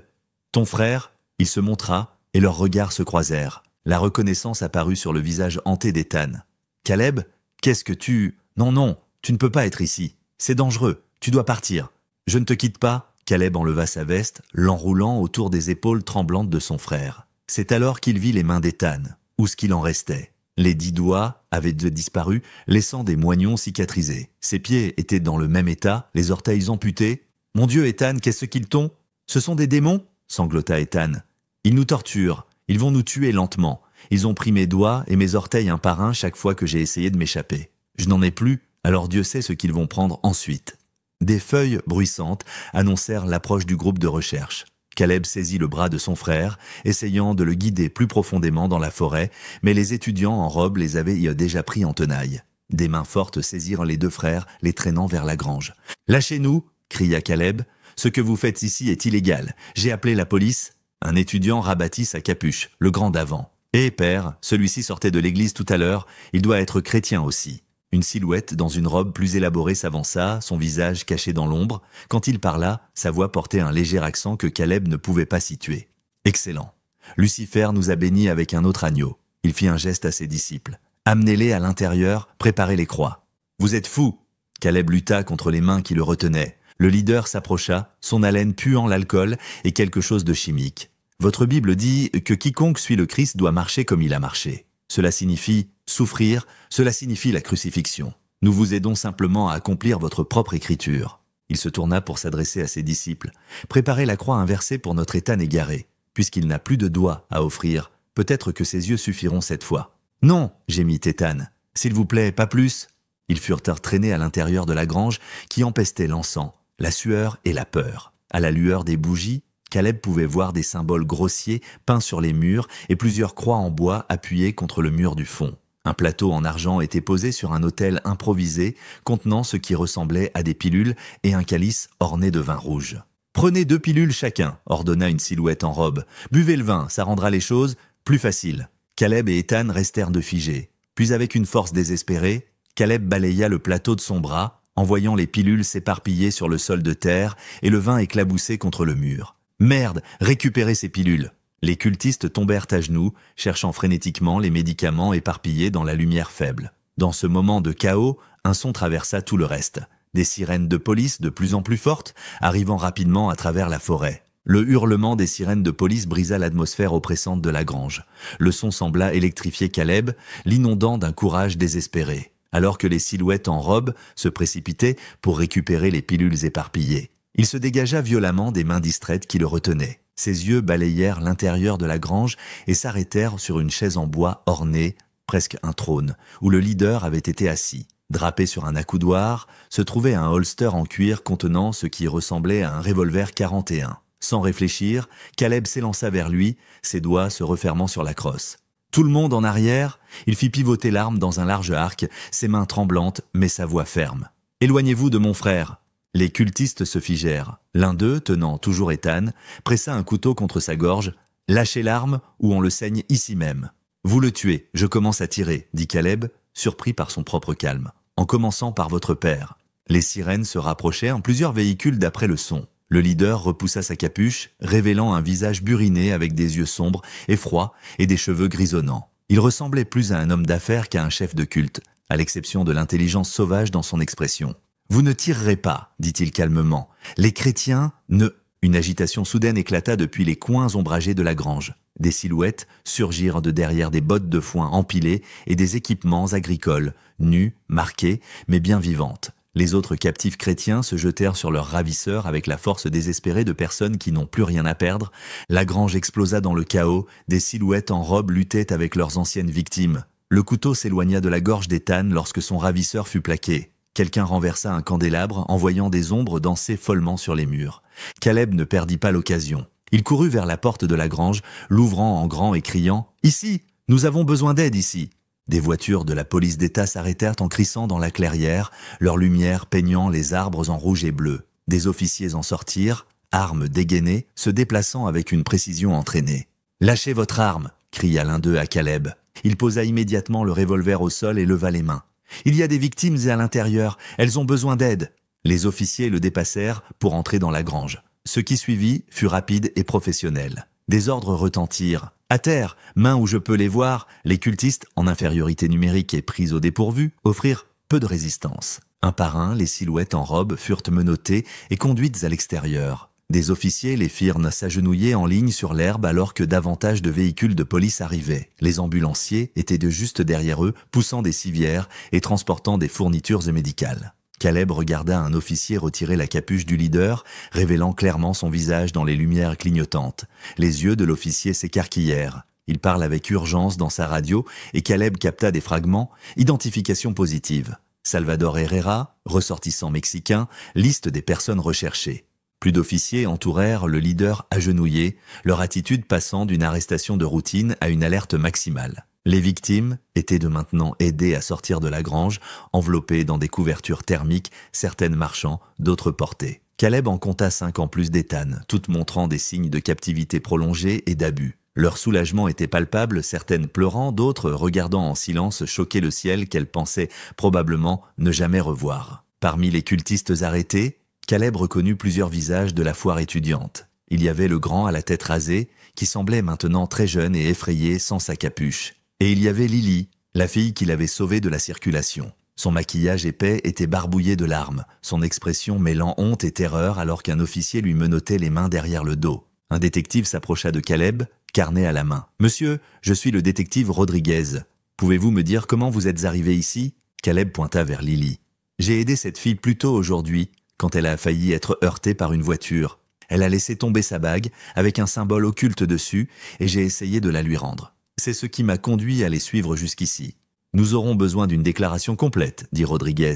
Ton frère ?» Il se montra, et leurs regards se croisèrent. La reconnaissance apparut sur le visage hanté d'Ethan. « Caleb, qu'est-ce que tu... »« Non, tu ne peux pas être ici. C'est dangereux, tu dois partir. »« Je ne te quitte pas. » Caleb enleva sa veste, l'enroulant autour des épaules tremblantes de son frère. C'est alors qu'il vit les mains d'Ethan, ou ce qu'il en restait. Les 10 doigts avaient disparu, laissant des moignons cicatrisés. Ses pieds étaient dans le même état, les orteils amputés. « Mon Dieu, Ethan, qu'est-ce qu'ils t'ont? Ce sont des démons ?» sanglota Ethan. « Ils nous torturent, ils vont nous tuer lentement. Ils ont pris mes doigts et mes orteils un par un chaque fois que j'ai essayé de m'échapper. Je n'en ai plus, alors Dieu sait ce qu'ils vont prendre ensuite. » Des feuilles bruissantes annoncèrent l'approche du groupe de recherche. Caleb saisit le bras de son frère, essayant de le guider plus profondément dans la forêt, mais les étudiants en robe les avaient déjà pris en tenaille. Des mains fortes saisirent les deux frères, les traînant vers la grange. « Lâchez-nous !» cria Caleb. « Ce que vous faites ici est illégal. J'ai appelé la police. » Un étudiant rabattit sa capuche, le grand d'avant. « Eh, père, celui-ci sortait de l'église tout à l'heure. Il doit être chrétien aussi. » Une silhouette dans une robe plus élaborée s'avança, son visage caché dans l'ombre. Quand il parla, sa voix portait un léger accent que Caleb ne pouvait pas situer. « Excellent. Lucifer nous a bénis avec un autre agneau. » Il fit un geste à ses disciples. « Amenez-les à l'intérieur, préparez les croix. »« Vous êtes fous !» Caleb lutta contre les mains qui le retenaient. Le leader s'approcha, son haleine puant l'alcool et quelque chose de chimique. « Votre Bible dit que quiconque suit le Christ doit marcher comme il a marché. Cela signifie souffrir, cela signifie la crucifixion. Nous vous aidons simplement à accomplir votre propre écriture. » Il se tourna pour s'adresser à ses disciples. « Préparez la croix inversée pour notre Ethan égaré. Puisqu'il n'a plus de doigts à offrir, peut-être que ses yeux suffiront cette fois. »« Non !» gémit Ethan. « S'il vous plaît, pas plus !» Ils furent traînés à l'intérieur de la grange qui empestait l'encens, la sueur et la peur. À la lueur des bougies, Caleb pouvait voir des symboles grossiers peints sur les murs et plusieurs croix en bois appuyées contre le mur du fond. Un plateau en argent était posé sur un autel improvisé contenant ce qui ressemblait à des pilules et un calice orné de vin rouge. « Prenez 2 pilules chacun », ordonna une silhouette en robe. « Buvez le vin, ça rendra les choses plus faciles. » Caleb et Ethan restèrent de figés. Puis avec une force désespérée, Caleb balaya le plateau de son bras, en voyant les pilules s'éparpiller sur le sol de terre et le vin éclaboussé contre le mur. « Merde, récupérez ces pilules !» Les cultistes tombèrent à genoux, cherchant frénétiquement les médicaments éparpillés dans la lumière faible. Dans ce moment de chaos, un son traversa tout le reste. Des sirènes de police de plus en plus fortes, arrivant rapidement à travers la forêt. Le hurlement des sirènes de police brisa l'atmosphère oppressante de la grange. Le son sembla électrifier Caleb, l'inondant d'un courage désespéré, alors que les silhouettes en robe se précipitaient pour récupérer les pilules éparpillées. Il se dégagea violemment des mains distraites qui le retenaient. Ses yeux balayèrent l'intérieur de la grange et s'arrêtèrent sur une chaise en bois ornée, presque un trône, où le leader avait été assis. Drapé sur un accoudoir, se trouvait un holster en cuir contenant ce qui ressemblait à un revolver 41. Sans réfléchir, Caleb s'élança vers lui, ses doigts se refermant sur la crosse. Tout le monde en arrière, il fit pivoter l'arme dans un large arc, ses mains tremblantes, mais sa voix ferme. « Éloignez-vous de mon frère !» Les cultistes se figèrent. L'un d'eux, tenant toujours Ethan, pressa un couteau contre sa gorge. « Lâchez l'arme ou on le saigne ici même. »« Vous le tuez, je commence à tirer, » dit Caleb, surpris par son propre calme. « En commençant par votre père. » Les sirènes se rapprochèrent, plusieurs véhicules d'après le son. Le leader repoussa sa capuche, révélant un visage buriné avec des yeux sombres et froids et des cheveux grisonnants. Il ressemblait plus à un homme d'affaires qu'à un chef de culte, à l'exception de l'intelligence sauvage dans son expression. « Vous ne tirerez pas, dit-il calmement. Les chrétiens ne... » Une agitation soudaine éclata depuis les coins ombragés de la grange. Des silhouettes surgirent de derrière des bottes de foin empilées et des équipements agricoles, nus, marqués, mais bien vivantes. Les autres captifs chrétiens se jetèrent sur leurs ravisseurs avec la force désespérée de personnes qui n'ont plus rien à perdre. La grange explosa dans le chaos, des silhouettes en robe luttaient avec leurs anciennes victimes. Le couteau s'éloigna de la gorge d'Ethan lorsque son ravisseur fut plaqué. Quelqu'un renversa un candélabre, envoyant des ombres danser follement sur les murs. Caleb ne perdit pas l'occasion. Il courut vers la porte de la grange, l'ouvrant en grand et criant « Ici! Nous avons besoin d'aide ici !» Des voitures de la police d'État s'arrêtèrent en crissant dans la clairière, leur lumière peignant les arbres en rouge et bleu. Des officiers en sortirent, armes dégainées, se déplaçant avec une précision entraînée. « Lâchez votre arme !» cria l'un d'eux à Caleb. Il posa immédiatement le revolver au sol et leva les mains. « Il y a des victimes à l'intérieur, elles ont besoin d'aide !» Les officiers le dépassèrent pour entrer dans la grange. Ce qui suivit fut rapide et professionnel. Des ordres retentirent. À terre, mains où je peux les voir, les cultistes, en infériorité numérique et pris au dépourvu, offrirent peu de résistance. Un par un, les silhouettes en robe furent menottées et conduites à l'extérieur. Des officiers les firent s'agenouiller en ligne sur l'herbe alors que davantage de véhicules de police arrivaient. Les ambulanciers étaient de juste derrière eux, poussant des civières et transportant des fournitures médicales. Caleb regarda un officier retirer la capuche du leader, révélant clairement son visage dans les lumières clignotantes. Les yeux de l'officier s'écarquillèrent. Il parle avec urgence dans sa radio et Caleb capta des fragments, identification positive. Salvador Herrera, ressortissant mexicain, liste des personnes recherchées. Plus d'officiers entourèrent le leader agenouillé, leur attitude passant d'une arrestation de routine à une alerte maximale. Les victimes étaient de maintenant aidées à sortir de la grange, enveloppées dans des couvertures thermiques, certaines marchant, d'autres portées. Caleb en compta 5 en plus d'Ethan, toutes montrant des signes de captivité prolongée et d'abus. Leur soulagement était palpable, certaines pleurant, d'autres regardant en silence choquer le ciel qu'elles pensaient probablement ne jamais revoir. Parmi les cultistes arrêtés, Caleb reconnut plusieurs visages de la foire étudiante. Il y avait le grand à la tête rasée, qui semblait maintenant très jeune et effrayé sans sa capuche. Et il y avait Lily, la fille qu'il avait sauvée de la circulation. Son maquillage épais était barbouillé de larmes, son expression mêlant honte et terreur alors qu'un officier lui menottait les mains derrière le dos. Un détective s'approcha de Caleb, carnet à la main. « Monsieur, je suis le détective Rodriguez. Pouvez-vous me dire comment vous êtes arrivé ici ?» Caleb pointa vers Lily. « J'ai aidé cette fille plus tôt aujourd'hui, quand elle a failli être heurtée par une voiture. Elle a laissé tomber sa bague, avec un symbole occulte dessus, et j'ai essayé de la lui rendre. C'est ce qui m'a conduit à les suivre jusqu'ici. Nous aurons besoin d'une déclaration complète, dit Rodriguez.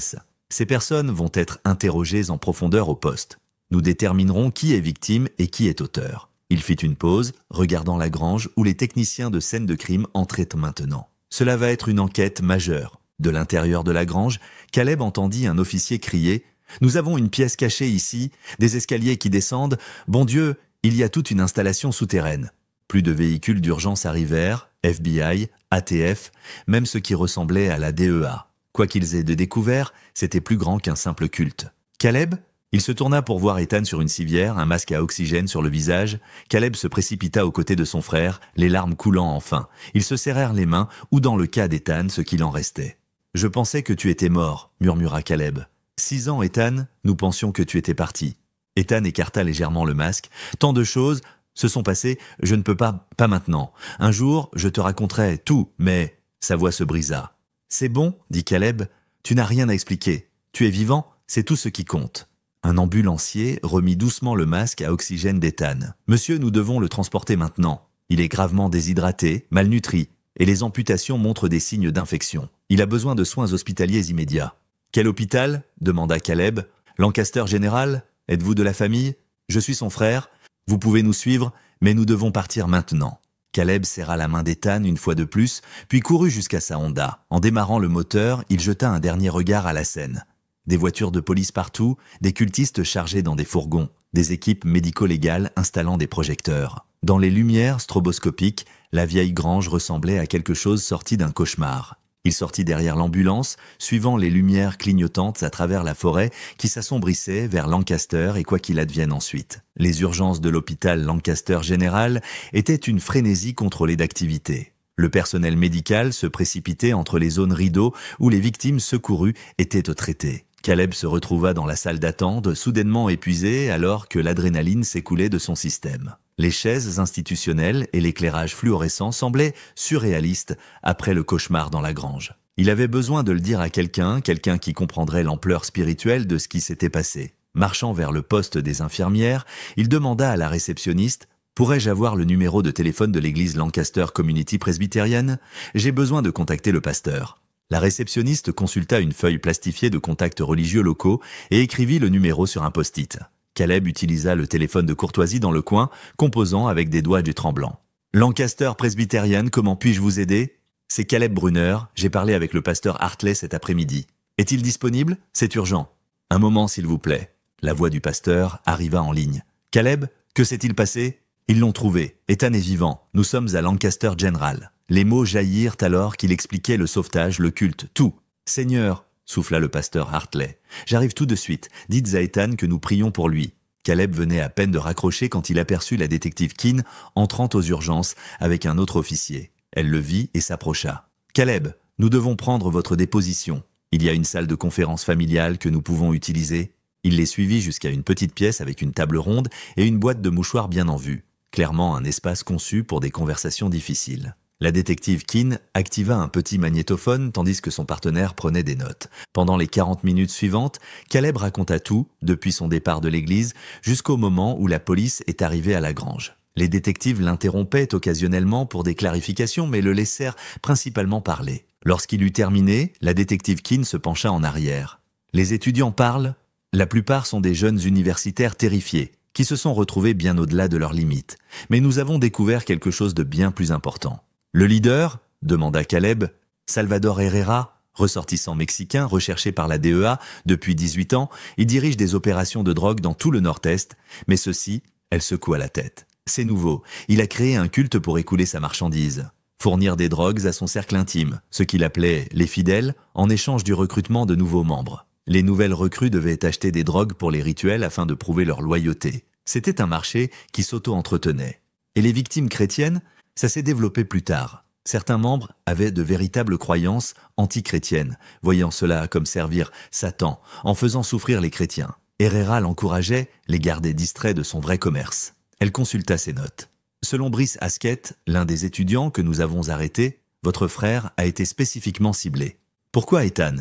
Ces personnes vont être interrogées en profondeur au poste. Nous déterminerons qui est victime et qui est auteur. » Il fit une pause, regardant la grange où les techniciens de scène de crime entraient maintenant. Cela va être une enquête majeure. De l'intérieur de la grange, Caleb entendit un officier crier « Nous avons une pièce cachée ici, des escaliers qui descendent. Bon Dieu, il y a toute une installation souterraine. » Plus de véhicules d'urgence arrivèrent, FBI, ATF, même ceux qui ressemblaient à la DEA. Quoi qu'ils aient de découvert, c'était plus grand qu'un simple culte. Caleb ? Il se tourna pour voir Ethan sur une civière, un masque à oxygène sur le visage. Caleb se précipita aux côtés de son frère, les larmes coulant enfin. Ils se serrèrent les mains, ou dans le cas d'Ethan, ce qu'il en restait. « Je pensais que tu étais mort », murmura Caleb. « 6 ans, Ethan, nous pensions que tu étais parti. » Ethan écarta légèrement le masque. « Tant de choses se sont passées, je ne peux pas maintenant. Un jour, je te raconterai tout, mais... » Sa voix se brisa. « C'est bon, dit Caleb, tu n'as rien à expliquer. Tu es vivant, c'est tout ce qui compte. » Un ambulancier remit doucement le masque à oxygène d'Ethan. « Monsieur, nous devons le transporter maintenant. Il est gravement déshydraté, malnutri, et les amputations montrent des signes d'infection. Il a besoin de soins hospitaliers immédiats. »« Quel hôpital ?» demanda Caleb. « Lancaster General ? Êtes-vous de la famille ? Je suis son frère. Vous pouvez nous suivre, mais nous devons partir maintenant. » Caleb serra la main d'Ethan une fois de plus, puis courut jusqu'à sa Honda. En démarrant le moteur, il jeta un dernier regard à la scène. Des voitures de police partout, des cultistes chargés dans des fourgons, des équipes médico-légales installant des projecteurs. Dans les lumières stroboscopiques, la vieille grange ressemblait à quelque chose sorti d'un cauchemar. Il sortit derrière l'ambulance, suivant les lumières clignotantes à travers la forêt qui s'assombrissait vers Lancaster et quoi qu'il advienne ensuite. Les urgences de l'hôpital Lancaster General étaient une frénésie contrôlée d'activité. Le personnel médical se précipitait entre les zones rideaux où les victimes secourues étaient traitées. Caleb se retrouva dans la salle d'attente, soudainement épuisé alors que l'adrénaline s'écoulait de son système. Les chaises institutionnelles et l'éclairage fluorescent semblaient surréalistes après le cauchemar dans la grange. Il avait besoin de le dire à quelqu'un qui comprendrait l'ampleur spirituelle de ce qui s'était passé. Marchant vers le poste des infirmières, il demanda à la réceptionniste « Pourrais-je avoir le numéro de téléphone de l'église Lancaster Community Presbyterienne ? J'ai besoin de contacter le pasteur. » La réceptionniste consulta une feuille plastifiée de contacts religieux locaux et écrivit le numéro sur un post-it. Caleb utilisa le téléphone de courtoisie dans le coin, composant avec des doigts du tremblant. « Lancaster Presbyterian, comment puis-je vous aider ? C'est Caleb Brunner, j'ai parlé avec le pasteur Hartley cet après-midi. Est-il disponible ? C'est urgent. Un moment, s'il vous plaît. » La voix du pasteur arriva en ligne. « Caleb, que s'est-il passé ? Ils l'ont trouvé. Ethan est vivant. Nous sommes à Lancaster General. » Les mots jaillirent alors qu'il expliquait le sauvetage, le culte, tout. « Seigneur, » souffla le pasteur Hartley, « j'arrive tout de suite. Dites à Ethan que nous prions pour lui. » Caleb venait à peine de raccrocher quand il aperçut la détective Keane entrant aux urgences avec un autre officier. Elle le vit et s'approcha. « Caleb, nous devons prendre votre déposition. Il y a une salle de conférence familiale que nous pouvons utiliser. » Il les suivit jusqu'à une petite pièce avec une table ronde et une boîte de mouchoirs bien en vue, clairement un espace conçu pour des conversations difficiles. La détective Keane activa un petit magnétophone tandis que son partenaire prenait des notes. Pendant les 40 minutes suivantes, Caleb raconta tout, depuis son départ de l'église jusqu'au moment où la police est arrivée à la grange. Les détectives l'interrompaient occasionnellement pour des clarifications mais le laissèrent principalement parler. Lorsqu'il eut terminé, la détective Keane se pencha en arrière. Les étudiants parlent. La plupart sont des jeunes universitaires terrifiés, qui se sont retrouvés bien au-delà de leurs limites. Mais nous avons découvert quelque chose de bien plus important. Le leader, demanda Caleb, Salvador Herrera, ressortissant mexicain recherché par la DEA depuis 18 ans, il dirige des opérations de drogue dans tout le Nord-Est, mais ceci, elle secoua la tête. C'est nouveau, il a créé un culte pour écouler sa marchandise. Fournir des drogues à son cercle intime, ce qu'il appelait les fidèles, en échange du recrutement de nouveaux membres. Les nouvelles recrues devaient acheter des drogues pour les rituels afin de prouver leur loyauté. C'était un marché qui s'auto-entretenait. Et les victimes chrétiennes, ça s'est développé plus tard. Certains membres avaient de véritables croyances anti-chrétiennes, voyant cela comme servir Satan en faisant souffrir les chrétiens. Herrera l'encourageait, les gardait distraits de son vrai commerce. Elle consulta ses notes. Selon Brice Haskett, l'un des étudiants que nous avons arrêté, votre frère a été spécifiquement ciblé. Pourquoi Ethan?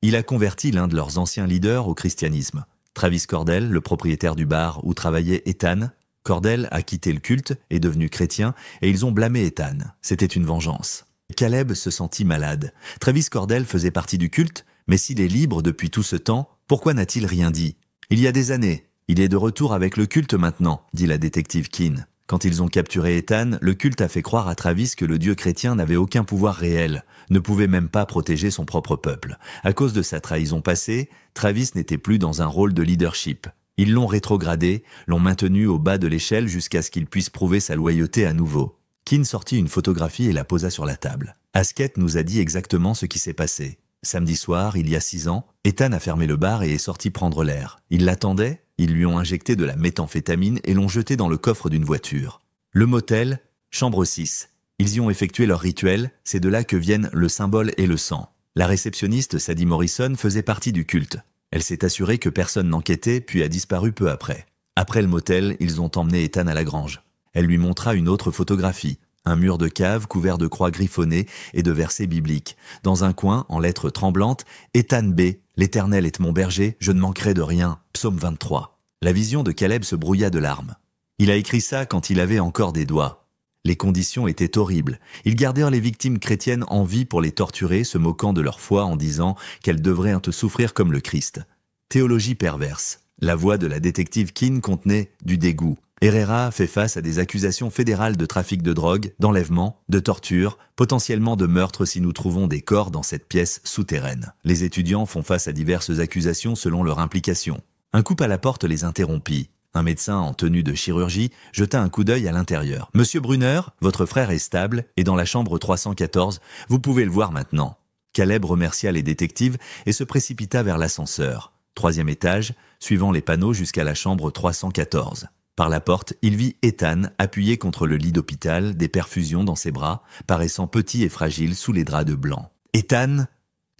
Il a converti l'un de leurs anciens leaders au christianisme. Travis Cordell, le propriétaire du bar où travaillait Ethan. Cordell a quitté le culte, est devenu chrétien, et ils ont blâmé Ethan. C'était une vengeance. Caleb se sentit malade. Travis Cordell faisait partie du culte, mais s'il est libre depuis tout ce temps, pourquoi n'a-t-il rien dit? Il y a des années. Il est de retour avec le culte maintenant, dit la détective Keane. Quand ils ont capturé Ethan, le culte a fait croire à Travis que le dieu chrétien n'avait aucun pouvoir réel, ne pouvait même pas protéger son propre peuple. À cause de sa trahison passée, Travis n'était plus dans un rôle de leadership. Ils l'ont rétrogradé, l'ont maintenu au bas de l'échelle jusqu'à ce qu'il puisse prouver sa loyauté à nouveau. Keane sortit une photographie et la posa sur la table. Haskett nous a dit exactement ce qui s'est passé. Samedi soir, il y a 6 ans, Ethan a fermé le bar et est sorti prendre l'air. Ils l'attendaient, ils lui ont injecté de la méthamphétamine et l'ont jeté dans le coffre d'une voiture. Le motel, chambre 6. Ils y ont effectué leur rituel, c'est de là que viennent le symbole et le sang. La réceptionniste Sadie Morrison faisait partie du culte. Elle s'est assurée que personne n'enquêtait, puis a disparu peu après. Après le motel, ils ont emmené Ethan à la grange. Elle lui montra une autre photographie, un mur de cave couvert de croix griffonnées et de versets bibliques. Dans un coin, en lettres tremblantes, Ethan B. L'Éternel est mon berger, je ne manquerai de rien. Psaume 23. La vision de Caleb se brouilla de larmes. Il a écrit ça quand il avait encore des doigts. Les conditions étaient horribles. Ils gardèrent les victimes chrétiennes en vie pour les torturer, se moquant de leur foi en disant qu'elles devraient un peu souffrir comme le Christ. Théologie perverse. La voix de la détective Keane contenait du dégoût. Herrera fait face à des accusations fédérales de trafic de drogue, d'enlèvement, de torture, potentiellement de meurtre si nous trouvons des corps dans cette pièce souterraine. Les étudiants font face à diverses accusations selon leur implication. Un coup à la porte les interrompit. Un médecin en tenue de chirurgie jeta un coup d'œil à l'intérieur. « Monsieur Brunner, votre frère est stable et dans la chambre 314. Vous pouvez le voir maintenant. » Caleb remercia les détectives et se précipita vers l'ascenseur. 3e étage, suivant les panneaux jusqu'à la chambre 314. Par la porte, il vit Ethan appuyé contre le lit d'hôpital, des perfusions dans ses bras, paraissant petit et fragile sous les draps de blanc. « Ethan !»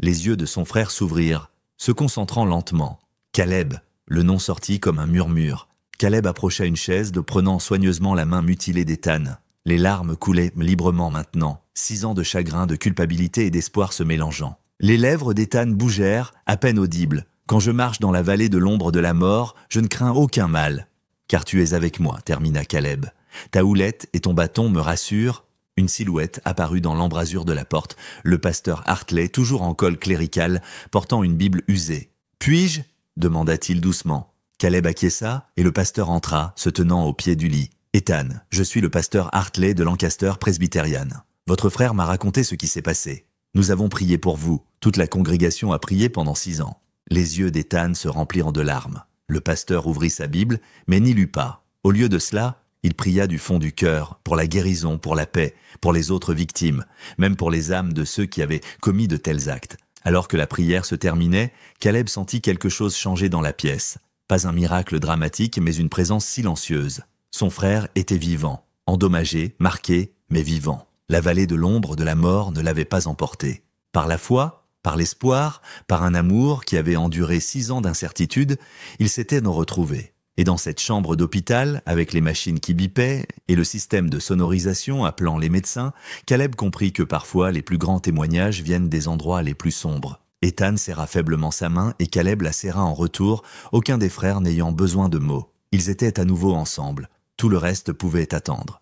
Les yeux de son frère s'ouvrirent, se concentrant lentement. « Caleb !» Le nom sortit comme un murmure. Caleb approcha une chaise, prenant soigneusement la main mutilée d'Ethan. Les larmes coulaient librement maintenant, 6 ans de chagrin, de culpabilité et d'espoir se mélangeant. Les lèvres d'Ethan bougèrent, à peine audibles. « Quand je marche dans la vallée de l'ombre de la mort, je ne crains aucun mal. »« Car tu es avec moi, » termina Caleb. « Ta houlette et ton bâton me rassurent. » Une silhouette apparut dans l'embrasure de la porte, le pasteur Hartley, toujours en col clérical, portant une Bible usée. « Puis-je » demanda-t-il doucement. Caleb acquiesça et le pasteur entra, se tenant au pied du lit. « Ethan, je suis le pasteur Hartley de Lancaster Presbyterian. Votre frère m'a raconté ce qui s'est passé. Nous avons prié pour vous. Toute la congrégation a prié pendant 6 ans. » Les yeux d'Ethan se remplirent de larmes. Le pasteur ouvrit sa Bible, mais n'y lut pas. Au lieu de cela, il pria du fond du cœur, pour la guérison, pour la paix, pour les autres victimes, même pour les âmes de ceux qui avaient commis de tels actes. Alors que la prière se terminait, Caleb sentit quelque chose changer dans la pièce. Pas un miracle dramatique, mais une présence silencieuse. Son frère était vivant, endommagé, marqué, mais vivant. La vallée de l'ombre de la mort ne l'avait pas emporté. Par la foi, Par l'espoir, par un amour qui avait enduré 6 ans d'incertitude, ils s'étaient retrouvés. Et dans cette chambre d'hôpital, avec les machines qui bipaient et le système de sonorisation appelant les médecins, Caleb comprit que parfois les plus grands témoignages viennent des endroits les plus sombres. Ethan serra faiblement sa main et Caleb la serra en retour, aucun des frères n'ayant besoin de mots. Ils étaient à nouveau ensemble. Tout le reste pouvait attendre.